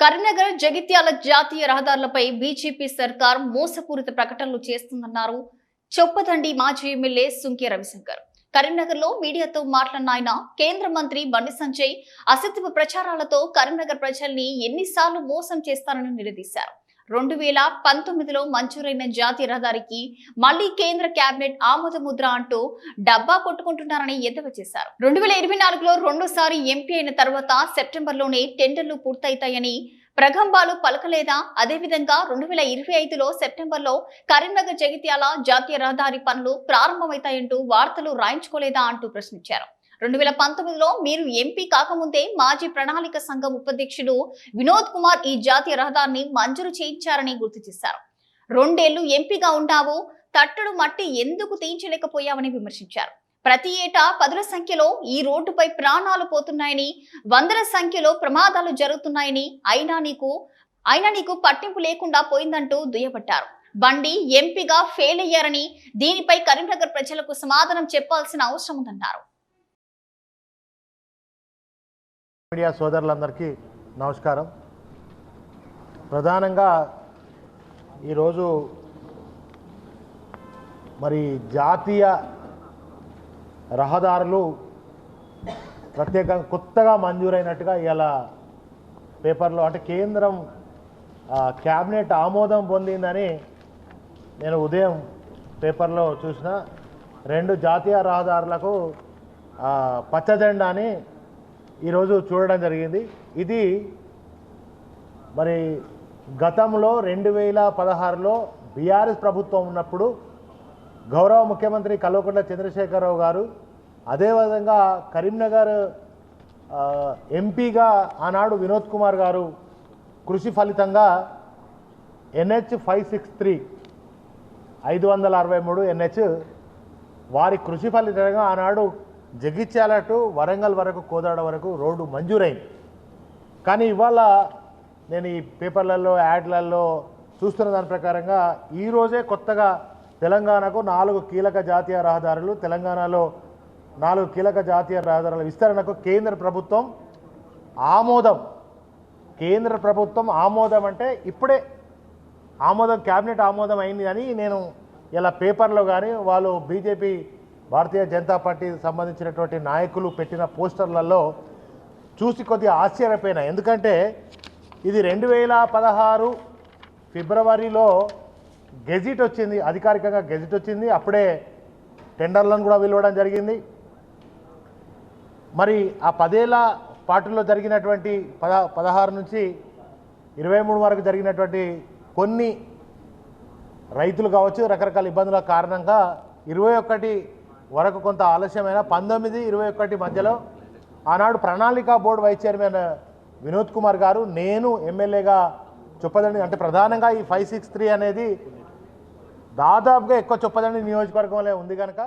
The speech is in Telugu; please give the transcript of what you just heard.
కరీంనగర్ జగిత్యాల జాతీయ రహదారులపై బీజేపీ సర్కార్ మోసపూరిత ప్రకటనలు చేస్తుందన్నారు చొప్పదండి మాజీ ఎమ్మెల్యే సుంకే రవిశంకర్. కరీంనగర్ లో మీడియాతో మాట్లాడిన ఆయన కేంద్ర మంత్రి బండి సంజయ్ అసత్యపు ప్రచారాలతో కరీంనగర్ ప్రజల్ని ఎన్నిసార్లు మోసం చేస్తారని నిలదీశారు. 2019లో మంజూరైన జాతీయ రహదారికి మళ్లీ కేంద్ర కేబినెట్ ఆమోద ముద్ర అంటూ డబ్బా కొట్టుకుంటున్నారని ఎద్దేవా చేశారు. 2024లో రెండోసారి ఎంపీ అయిన తర్వాత సెప్టెంబర్లోనే టెండర్లు పూర్తయితాయని ప్రగంభాలు పలకలేదా? అదేవిధంగా 2025లో సెప్టెంబర్లో కరీంనగర్ జగిత్యాల జాతీయ రహదారి పనులు ప్రారంభమవుతాయంటూ వార్తలు రాయించుకోలేదా అంటూ ప్రశ్నించారు. 2019లో మీరు ఎంపీ కాకముందే మాజీ ప్రణాళిక సంఘం ఉపాధ్యక్షుడు వినోద్ కుమార్ ఈ జాతీయ రహదారిని మంజూరు చేయించారని గుర్తు చేశారు. 2 ఏళ్లు ఎంపీగా ఉన్నావు, తట్టడు మట్టి ఎందుకు తీయించలేకపోయావని విమర్శించారు. ప్రతి ఏటా పదుల సంఖ్యలో ఈ రోడ్డుపై ప్రాణాలు పోతున్నాయని, వందల సంఖ్యలో ప్రమాదాలు జరుగుతున్నాయని అయినా నీకు పట్టింపు లేకుండా పోయిందంటూ దుయ్యబట్టారు. బండి ఎంపీగా ఫెయిల్ అయ్యారని, దీనిపై కరీంనగర్ ప్రజలకు సమాధానం చెప్పాల్సిన అవసరం ఉందన్నారు. మీడియా సోదరులందరికీ నమస్కారం. ప్రధానంగా ఈరోజు మరి జాతీయ రహదారులు ప్రత్యేకంగా కొత్తగా మంజూరైనట్టుగా ఇలా పేపర్లో అంటే కేంద్రం క్యాబినెట్ ఆమోదం పొందిందని నేను ఉదయం పేపర్లో చూసిన. 2 జాతీయ రహదారులకు పచ్చజెండాని ఈరోజు చూడడం జరిగింది. ఇది మరి గతంలో 2016లో బీఆర్ఎస్ ప్రభుత్వం ఉన్నప్పుడు గౌరవ ముఖ్యమంత్రి కల్వకుంట్ల చంద్రశేఖరరావు గారు, అదేవిధంగా కరీంనగర్ ఎంపీగా ఆనాడు వినోద్ కుమార్ గారు కృషి ఫలితంగా NH 563 563 NH వారి కృషి ఫలితంగా ఆనాడు జగిత్యాల టు వరంగల్ వరకు కోదాడ వరకు రోడ్డు మంజూరైంది. కానీ ఇవాళ నేను ఈ పేపర్లలో యాడ్లలో చూస్తున్న దాని ప్రకారంగా ఈరోజే కొత్తగా తెలంగాణకు 4 కీలక జాతీయ రహదారులు, తెలంగాణలో 4 కీలక జాతీయ రహదారుల విస్తరణకు కేంద్ర ప్రభుత్వం ఆమోదం అంటే ఇప్పుడే ఆమోదం, క్యాబినెట్ ఆమోదం అయింది అని నేను ఇలా పేపర్లో కానీ వాళ్ళు బీజేపీ భారతీయ జనతా పార్టీకి సంబంధించినటువంటి నాయకులు పెట్టిన పోస్టర్లలో చూసి కొద్దిగా ఆశ్చర్యపోయినా. ఎందుకంటే ఇది 2016 ఫిబ్రవరిలో గెజిట్ వచ్చింది, అధికారికంగా గెజిట్ వచ్చింది. అప్పుడే టెండర్లను కూడా పిలవడం జరిగింది. మరి ఆ 10 ఏళ్ల పాటులో జరిగినటువంటి 16 నుంచి 23 వరకు జరిగినటువంటి కొన్ని రైతులు కావచ్చు రకరకాల ఇబ్బందుల కారణంగా 21 వరకు కొంత ఆలస్యమైన 19, 21 మధ్యలో ఆనాడు ప్రణాళిక board vice chairman Vinod Kumar గారు, నేను ఎమ్మెల్యేగా చొప్పదండి అంటే ప్రధానంగా ఈ 563 అనేది దాదాపుగా ఎక్కువ చొప్పదండి నియోజకవర్గంలో ఉంది కనుక